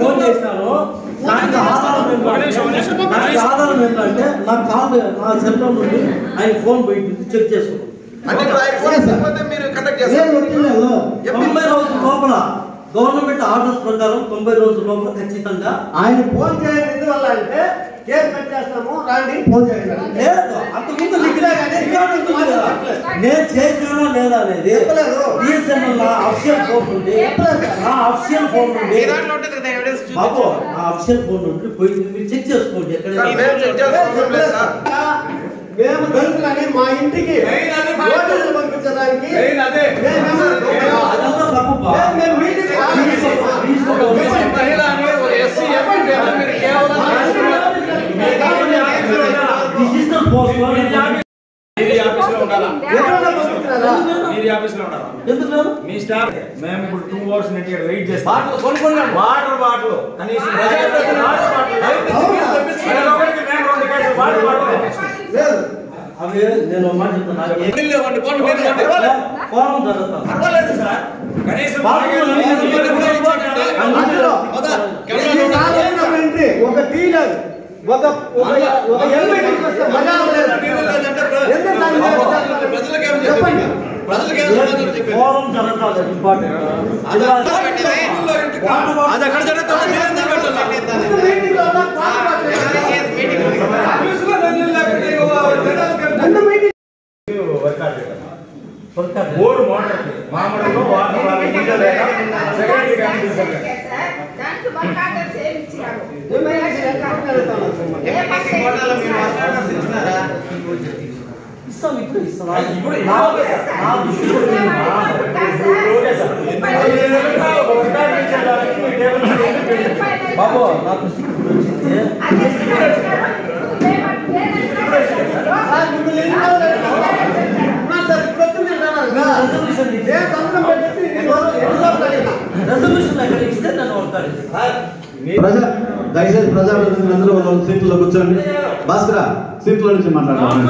Phone చేసినాను. నాకు ఆధారం ఏంటంటే నాకు కాదు, నా సెల్ ఫోన్ నుండి ఆయన ఫోన్ పోయి చెక్ చేసుకున్నాను. 90 రోజుల లోపల గవర్నమెంట్ ఆర్డర్స్ ప్రకారం 90 రోజుల లోపల ఖచ్చితంగా ఆయన ఫోన్ చేయండి. ఎందువల్ల అంటే కేసు కట్ చేస్తాము రాండి ఫోన్ చేయండి. అంతకుముందు నేను చేసినా లేదా అనేది బిఎస్ఎన్ఎల్ అఫిషియల్ ఫోన్ నుండి నా అఫిషియల్ ఫోన్ నుండి బాబు నా అఫిషియల్ ఫోన్ నుండి పోయి మీరు చెక్ చేసుకోండి. ఎక్కడ మేము దళితులని మా ఇంటికి నోటీసులు పంపించడానికి మీ స్టాఫ్ మేము ఇప్పుడు 2 hours వెయిట్ చేస్తాం. వాటర్ బాటిల్ కనీసం అవి నేను మాట చెప్తాను. ఒక తీయలేదు ఒక చెప్పండి. బోర్డు మోటార్ మామూలుగా వాటర్ ఇప్పుడు బాబు నా దృష్టికి దయచేసి ప్రజాప్రతినిధులందరూ వాళ్ళ సీట్లలో కూర్చోండి. భాస్కర సీట్లో నుంచి మాట్లాడాలి.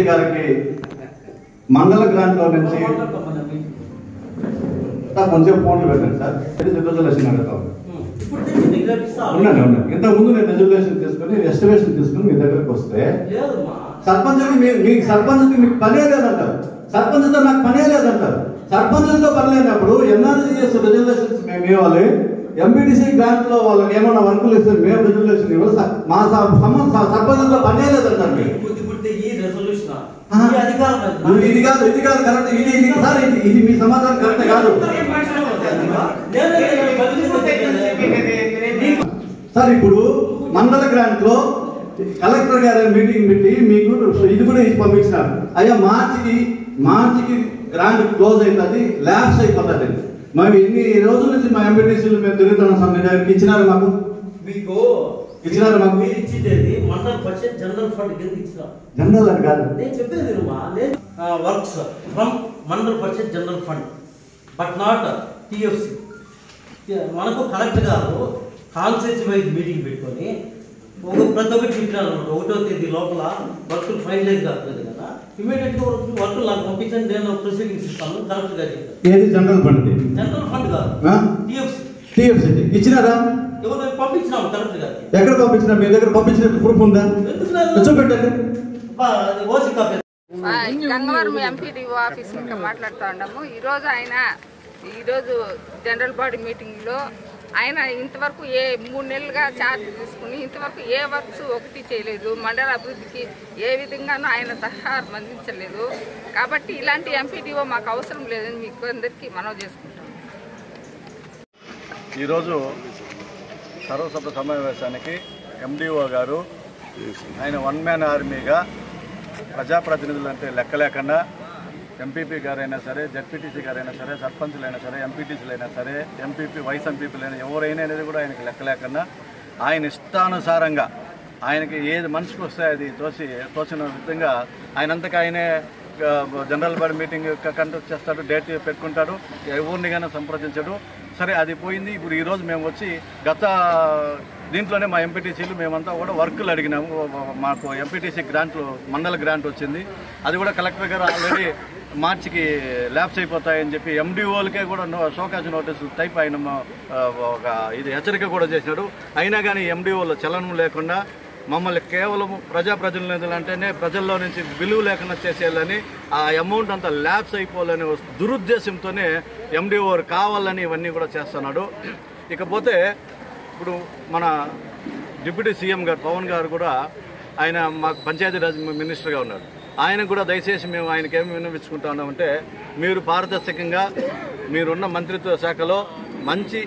గారికి మండల గ్రాంట్ లో నుంచి కొంచెం ఫోన్లు పెట్టండి సార్. రిజర్వేషన్ అడుగుతాం. ఉండండి. ఇంతకుముందు నేను రిజర్వేషన్ తీసుకుని ఎస్టిమేషన్ తీసుకుని మీ దగ్గరకు వస్తే సర్పంచ్కి మీ సర్పంచ్కి మీకు పనే లేదంటారు. సర్పంచ్తో నాకు పనే లేదంటారు. సర్పంచ్లతో పని లేనప్పుడు ఎన్ఆర్జీఎస్ రిజర్వేషన్స్ మేము ఇవ్వాలి. ఎంపీటీసీ గ్రాంట్ లో వాళ్ళకి ఏమన్నా వర్కులు ఇస్తే మేము రిజర్వేషన్ ఇవ్వాలి. మా సర్పంచ్లతో పనే లేదంటారు. ఇది కాదు కరెక్ట్. ఇది మీ సమాధానం కరెక్ట్ కాదు సార్. ఇప్పుడు మండల గ్రాంట్ లో కలెక్టర్ గారు మీటింగ్ పెట్టి మీకు ఇది కూడా ఇచ్చి పంపించినారు. అయ్యా మార్చికి గ్రాంట్ క్లోజ్ అవుతుంది, ల్యాబ్స్ అయిపోతుంది. మేము ఇన్ని రోజుల నుంచి మా ఎంపీటీసీలు మేము తిరుగుతున్నాం సార్. మీ దగ్గరికి ఇచ్చినారు మాకు ఇచ్చినారు మాకు మీరు ఇచ్చేది మండల పరిషత్ జనరల్ ఫండ్ కింద ఇచ్చినారు. జనరల్ అని కాదు నేను చెప్పేది works from Mandal Parishad general fund but not TFC. మనకు కలెక్టర్ గారు కాన్స్టిట్యూన్సీ వైజ్ మీటింగ్ పెట్టుకొని ప్రతి ఒక్కటి చెప్పినారు. 1వ తేదీ లోపల వర్కులు ఫైనలైజ్ కాలేదు కదా, ఇమీడియట్గా వర్కులు నాకు పంపించండి, నేను ప్రొసీడింగ్స్ ఇస్తాను కలెక్టర్ గారు చెప్పారు. ఏది జనరల్ ఫండ్? జనరల్ ఫండ్ కాదు, టిఎఫ్సి ఇచ్చినారా? ఎవరు పంపించినాము కలెక్టర్ గారు. ఎక్కడ పంపించినా? మీ దగ్గర పంపించిన ప్రూఫ్ ఉందా? చూపెట్టండి. OC copy Gangavaram MPDO office ఇంకా మాట్లాడుతూ ఉన్నాము. ఈరోజు జనరల్ బాడీ మీటింగ్లో ఆయన ఇంతవరకు 3 నెలలుగా ఛార్జ్ తీసుకుని ఇంతవరకు ఏ వర్క్స్ ఒకటి చేయలేదు. మండల అభివృద్ధికి ఏ విధంగానూ ఆయన సహకారం అందించలేదు. కాబట్టి ఇలాంటి ఎంపీడీఓ మాకు అవసరం లేదని మీకు అందరికీ మనవి చేసుకుంటాం. ఈరోజు సర్వసభ సమావేశానికి ఎండిఓ గారు ఆయన 1 మ్యాన్ ఆర్మీగా ప్రజాప్రతినిధులు అంటే లెక్క లేకుండా ఎంపీపీ గారైనా సరే, జడ్పీటీసీ గారైనా సరే, సర్పంచులైనా సరే, ఎంపీటీసీలైనా సరే, ఎంపీపీ వైస్ ఎంపీపీలైనా ఎవరైనా అనేది కూడా ఆయనకి లెక్క లేకుండా ఆయన ఇష్టానుసారంగా ఆయనకి ఏది మనసుకు వస్తే అది తోచిన విధంగా ఆయనంతగా ఆయనే జనరల్ బాడీ మీటింగ్ కండక్ట్ చేస్తాడు, డేట్ పెట్టుకుంటాడు, ఎవరిని కానీ సంప్రదించడు. సరే అది పోయింది. ఇప్పుడు ఈరోజు మేము వచ్చి గత దీంట్లోనే మా ఎంపీటీసీలు మేమంతా కూడా వర్కులు అడిగినాము. మాకు ఎంపీటీసీ గ్రాంట్లు మండల గ్రాంట్ వచ్చింది. అది కూడా కలెక్టర్ గారు ఆల్రెడీ మార్చికి ల్యాబ్స్ అయిపోతాయని చెప్పి ఎండిఓలకే కూడా షోకాజ్ నోటీసులు టైప్ ఆయన ఒక ఇది హెచ్చరిక కూడా చేసినాడు. అయినా కానీ ఎండిఓలో చలనం లేకుండా మమ్మల్ని కేవలం ప్రజాప్రతినిధులు అంటేనే ప్రజల్లో నుంచి విలువ లేకుండా చేసేయాలని, ఆ అమౌంట్ అంతా ల్యాబ్స్ అయిపోవాలని దురుద్దేశంతోనే ఎండిఓ కావాలని ఇవన్నీ కూడా చేస్తున్నాడు. ఇకపోతే ఇప్పుడు మన డిప్యూటీ సీఎం గారు పవన్ గారు కూడా ఆయన మాకు పంచాయతీరాజ్ మినిస్టర్గా ఉన్నాడు. ఆయన కూడా దయచేసి మేము ఆయనకి ఏమి విన్నవించుకుంటా ఉన్నామంటే, మీరు పారదర్శకంగా మీరున్న మంత్రిత్వ శాఖలో మంచి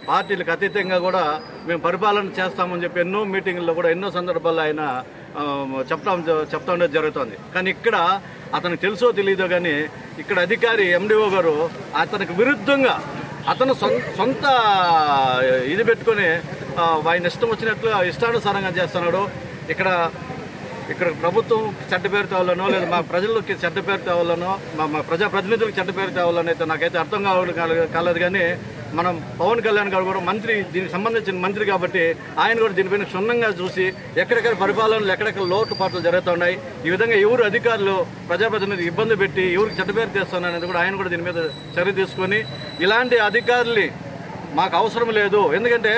పార్టీలకు అతీతంగా కూడా మేము పరిపాలన చేస్తామని చెప్పి ఎన్నో మీటింగుల్లో కూడా ఎన్నో సందర్భాల్లో ఆయన చెప్తా ఉండేది జరుగుతుంది. కానీ ఇక్కడ అతనికి తెలుసో తెలియదో కానీ ఇక్కడ అధికారి ఎండిఓ గారు అతనికి విరుద్ధంగా అతను సొంత ఇది పెట్టుకొని ఆయన ఇష్టం వచ్చినట్లు ఇష్టానుసారంగా చేస్తున్నాడు. ఇక్కడ ప్రభుత్వం చెడ్డ పేరు తేవాలనో లేదా మా ప్రజలకి చెడ్డ పేరు తేవాలనో మా ప్రజాప్రతినిధులకు చెడ్డ పేరు తేవాలని అయితే నాకైతే అర్థం కాలేదు. కానీ మనం పవన్ కళ్యాణ్ గారు కూడా మంత్రి, దీనికి సంబంధించిన మంత్రి కాబట్టి ఆయన కూడా దీనిపైన క్షుణ్ణంగా చూసి ఎక్కడెక్కడ పరిపాలనలు ఎక్కడెక్కడ లోటుపాట్లు జరుగుతున్నాయి, ఈ విధంగా ఎవరు అధికారులు ప్రజాప్రతినిధులు ఇబ్బంది పెట్టి ఎవరికి చెడ్డ పేరు తెస్తున్నారు అనేది కూడా ఆయన కూడా దీని మీద చర్య తీసుకొని, ఇలాంటి అధికారులు మాకు అవసరం లేదు. ఎందుకంటే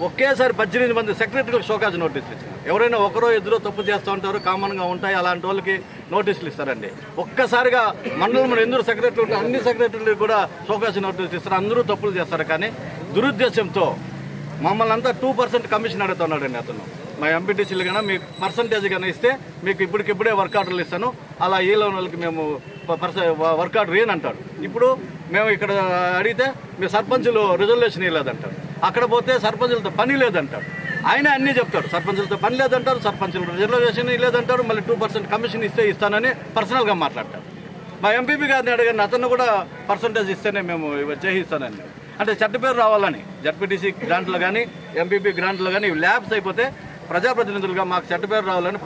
ఒకేసారి 18 మంది సెక్రటరీలకు షోకాజ్ నోటీసులు ఇచ్చారు. ఎవరైనా ఒకరో ఇద్దరు తప్పు చేస్తూ ఉంటారు, కామన్గా ఉంటాయి, అలాంటి వాళ్ళకి నోటీసులు ఇస్తారండి. ఒక్కసారిగా మండలంలో ఎందుకు సెక్రటరీ ఉంటే అన్ని సెక్రటరీలకు కూడా షోకాజ్ నోటీసులు ఇస్తారు. అందరూ తప్పులు చేస్తారు. కానీ దురుద్దేశంతో మమ్మల్ని అంతా 2% కమిషన్ అడుగుతున్నాడండి అతను. మా ఎంపీటీసీలు కన్నా మీకు పర్సంటేజ్ కన్నా ఇస్తే మీకు ఇప్పటికిప్పుడే వర్క్ ఆర్డర్లు ఇస్తాను, అలా ఈ లెవెల్కి మేము వర్క్ ఆర్డర్ ఏనంటాడు. ఇప్పుడు మేము ఇక్కడ అడిగితే మీ సర్పంచులు రిజర్వేషన్ ఇవ్వలేదంటారు, అక్కడ పోతే సర్పంచులతో పని లేదంటాడు. ఆయన అన్నీ చెప్తాడు, సర్పంచులతో పని లేదంటారు, సర్పంచులు రిజర్వేషన్ లేదంటారు, మళ్ళీ 2% కమిషన్ ఇస్తానని పర్సనల్గా మాట్లాడతాడు. మా ఎంపీపీ గారిని అడగండి, అతను కూడా పర్సంటేజ్ ఇస్తేనే మేము చేయిస్తానండి. అంటే చెడ్డ పేరు రావాలని జడ్పీటీసీ గ్రాంట్లో కానీ ఎంపీపీ గ్రాంట్లో కానీ ల్యాబ్స్ అయిపోతే ప్రజాప్రతినిధులుగా మాకు చెడ్డ పేరు రావాలని,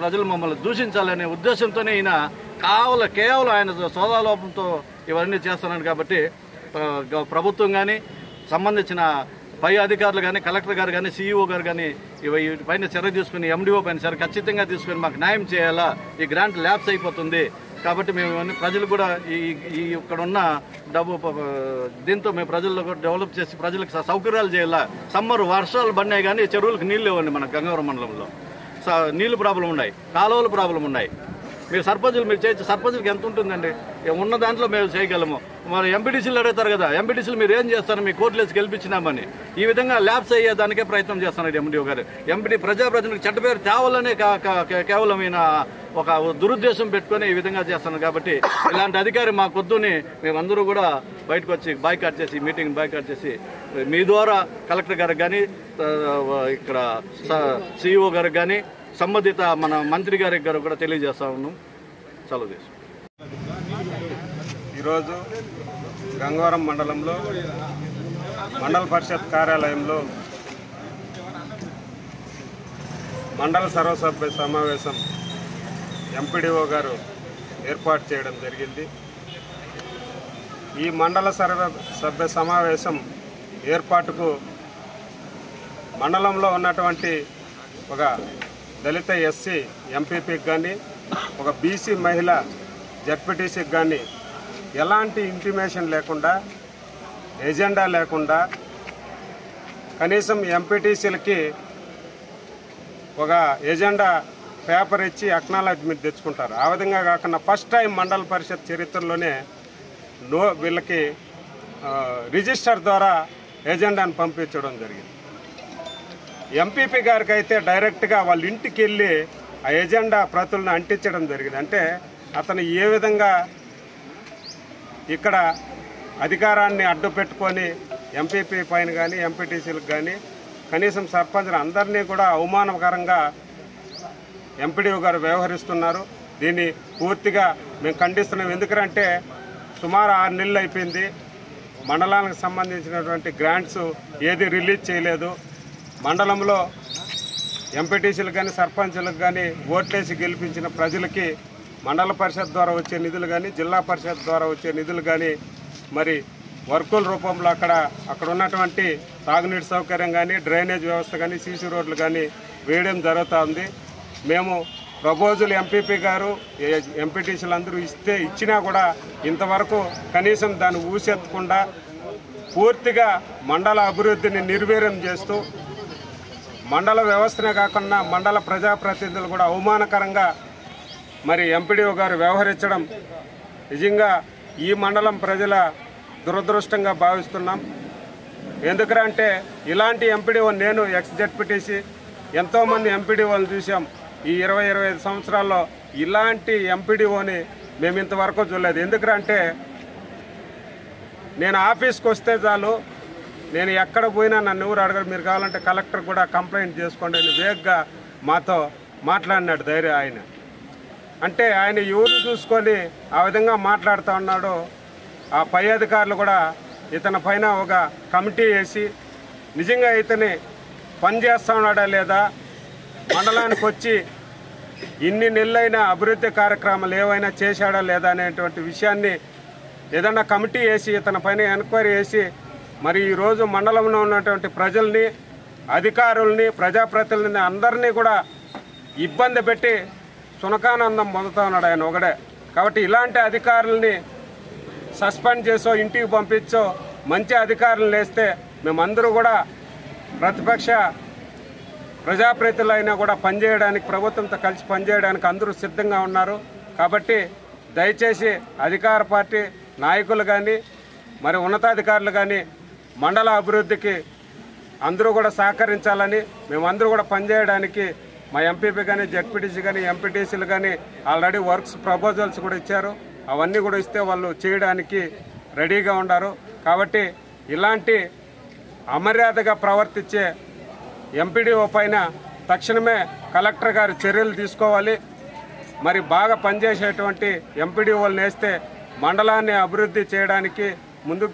ప్రజలు మమ్మల్ని దూషించాలనే ఉద్దేశంతోనే ఈయన కేవలం ఆయన సోదాలోపంతో ఇవన్నీ చేస్తున్నాడు. కాబట్టి ప్రభుత్వం కానీ సంబంధించిన పై అధికారులు కానీ కలెక్టర్ గారు కానీ సీఈఓ గారు కానీ పైన చర్య తీసుకుని ఎండిఓ పైన చర్య ఖచ్చితంగా తీసుకుని మాకు న్యాయం చేయాలా. ఈ గ్రాంట్ ల్యాబ్స్ అయిపోతుంది కాబట్టి మేము ప్రజలు కూడా ఈ ఇక్కడ ఉన్న డబ్బు దీంతో మేము ప్రజల్లో కూడా డెవలప్ చేసి ప్రజలకు సౌకర్యాలు చేయాలా. సమ్మర్ వర్షాలు పడినాయి కానీ చెరువులకు నీళ్ళు ఇవ్వండి. మన గంగవరం మండలంలో నీళ్ళు ప్రాబ్లం ఉన్నాయి, కాలువల ప్రాబ్లం ఉన్నాయి. మీరు చేయొచ్చు, సర్పంచులకి ఎంత ఉంటుందండి? ఉన్న దాంట్లో మేము చేయగలము. మరి ఎంపీటీసీలు అడుగుతారు కదా, ఎంపీటీసీలు మీరు ఏం చేస్తారు, మీ కోర్టులు వేసి గెలిపించినామని ఈ విధంగా ల్యాబ్స్ అయ్యేదానికే ప్రయత్నం చేస్తున్నారు ఎంపీడీఓ గారు. ప్రజాప్రతినిధులకు చెడ్డ పేరు తేవాలనే కేవలం ఈయన ఒక దురుద్దేశం పెట్టుకొని ఈ విధంగా చేస్తున్నారు. కాబట్టి ఇలాంటి అధికారి మాకొద్దుని మేమందరూ కూడా బయటకు వచ్చి బాయ్కాట్ చేసి మీటింగ్ బాయ్కాట్ చేసి మీ ద్వారా కలెక్టర్ గారికి కానీ ఇక్కడ సిఇఓ గారికి కానీ సంబంధిత మన మంత్రి గారికి కూడా తెలియజేస్తా ఉన్నాం. సెలవు తీసుకు. ఈరోజు గంగవరం మండలంలో మండల పరిషత్ కార్యాలయంలో మండల సర్వసభ్య సమావేశం ఎంపీడీఓ గారు ఏర్పాటు చేయడం జరిగింది. ఈ మండల సర్వసభ్య సమావేశం ఏర్పాటుకు మండలంలో ఉన్నటువంటి ఒక దళిత ఎస్సీ ఎంపీపీకి కానీ ఒక బీసీ మహిళ జడ్పీటీసీకి కానీ ఎలాంటి ఇంటిమేషన్ లేకుండా, ఎజెండా లేకుండా, కనీసం ఎంపీటీసీలకి ఒక ఎజెండా పేపర్ ఇచ్చి అక్నాలెడ్జ్మెంట్ తెచ్చుకుంటారు. ఆ విధంగా కాకుండా ఫస్ట్ టైం మండల పరిషత్ చరిత్రలోనే వీళ్ళకి రిజిస్టర్ ద్వారా ఎజెండాను పంపించడం జరిగింది. ఎంపీపీ గారికి అయితే డైరెక్ట్గా వాళ్ళ ఇంటికి వెళ్ళి ఆ ఎజెండా ప్రతులను అంటించడం జరిగింది. అంటే అతను ఏ విధంగా ఇక్కడ అధికారాన్ని అడ్డు పెట్టుకొని ఎంపీపీ పైన కానీ ఎంపీటీసీలకు కానీ కనీసం సర్పంచులు అందరినీ కూడా అవమానకరంగా ఎంపీడీఓ గారు వ్యవహరిస్తున్నారు. దీన్ని పూర్తిగా మేము ఖండిస్తున్నాం. ఎందుకంటే సుమారు 6 నెలలు అయిపోయింది, మండలానికి సంబంధించినటువంటి గ్రాంట్స్ ఏది రిలీజ్ చేయలేదు. మండలంలో ఎంపీటీసీలకు కానీ సర్పంచులకు కానీ ఓట్లేసి గెలిపించిన ప్రజలకి మండల పరిషత్ ద్వారా వచ్చే నిధులు కానీ జిల్లా పరిషత్ ద్వారా వచ్చే నిధులు కానీ మరి వర్కుల రూపంలో అక్కడ ఉన్నటువంటి తాగునీటి సౌకర్యం కానీ, డ్రైనేజ్ వ్యవస్థ కానీ, సీసీ రోడ్లు కానీ వేయడం జరుగుతూ ఉంది. మేము ప్రపోజల్ ఎంపీపీ గారు, ఎంపీటీసీలు అందరూ ఇచ్చినా కూడా ఇంతవరకు కనీసం దాన్ని ఊసెత్తకుండా పూర్తిగా మండల అభివృద్ధిని నిర్వీర్యం చేస్తూ మండల వ్యవస్థనే కాకుండా మండల ప్రజాప్రతినిధులు కూడా అవమానకరంగా మరి ఎంపీడీఓ గారు వ్యవహరించడం నిజంగా ఈ మండలం ప్రజల దురదృష్టంగా భావిస్తున్నాం. ఎందుకంటే ఇలాంటి ఎంపీడీఓ నేను ఎక్స్-జెడ్పీటీసీ ఎంతోమంది ఎంపీడీఓలను చూసాం. ఈ 20-25 సంవత్సరాల్లో ఇలాంటి ఎంపీడీఓని మేము ఇంతవరకు చూడలేదు. ఎందుకంటే నేను ఆఫీస్కి వస్తే చాలు, నేను ఎక్కడ పోయినా నన్ను ఎవరు అడగరు, మీరు కావాలంటే కలెక్టర్ కూడా కంప్లైంట్ చేసుకోండి అని వేగ్గా మాతో మాట్లాడినాడు ధైర్యం ఆయన. అంటే ఆయన ఎవరు చూసుకొని ఆ విధంగా మాట్లాడుతూ ఉన్నాడో ఆ పై అధికారులు కూడా ఇతని పైన ఒక కమిటీ వేసి నిజంగా ఇతని పని చేస్తూ ఉన్నాడా లేదా, మండలానికి వచ్చి ఇన్ని నెలలైన అభివృద్ధి కార్యక్రమాలు ఏవైనా చేశాడా లేదా అనేటువంటి విషయాన్ని ఏదన్నా కమిటీ వేసి ఇతని పైన ఎంక్వైరీ చేసి మరి ఈరోజు మండలంలో ఉన్నటువంటి ప్రజల్ని, అధికారుల్ని, ప్రజాప్రతినిధుల్ని అందరినీ కూడా ఇబ్బంది పెట్టి సునకానందం పొందుతూ ఉన్నాడు ఆయన ఒకడే. కాబట్టి ఇలాంటి అధికారుల్ని సస్పెండ్ చేసో ఇంటికి పంపించో మంచి అధికారులను వేస్తే మేమందరూ కూడా ప్రతిపక్ష ప్రజాప్రతినిధులు అయినా కూడా పనిచేయడానికి, ప్రభుత్వంతో కలిసి పనిచేయడానికి అందరూ సిద్ధంగా ఉన్నారు. కాబట్టి దయచేసి అధికార పార్టీ నాయకులు కానీ మరి ఉన్నతాధికారులు కానీ మండల అభివృద్ధికి అందరూ కూడా సహకరించాలని, మేమందరూ కూడా పనిచేయడానికి మా ఎంపీపీ కానీ, జెడ్పీటీసీ కానీ, ఎంపీటీసీలు కానీ ఆల్రెడీ వర్క్స్ ప్రపోజల్స్ కూడా ఇచ్చారు. అవన్నీ కూడా ఇస్తే వాళ్ళు చేయడానికి రెడీగా ఉన్నారు. కాబట్టి ఇలాంటి అమర్యాదగా ప్రవర్తించే ఎంపీడీఓ పైన తక్షణమే కలెక్టర్ గారు చర్యలు తీసుకోవాలి. మరి బాగా పనిచేసేటువంటి ఎంపీడీఓలను వేస్తే మండలాన్ని అభివృద్ధి చేయడానికి ముందుకు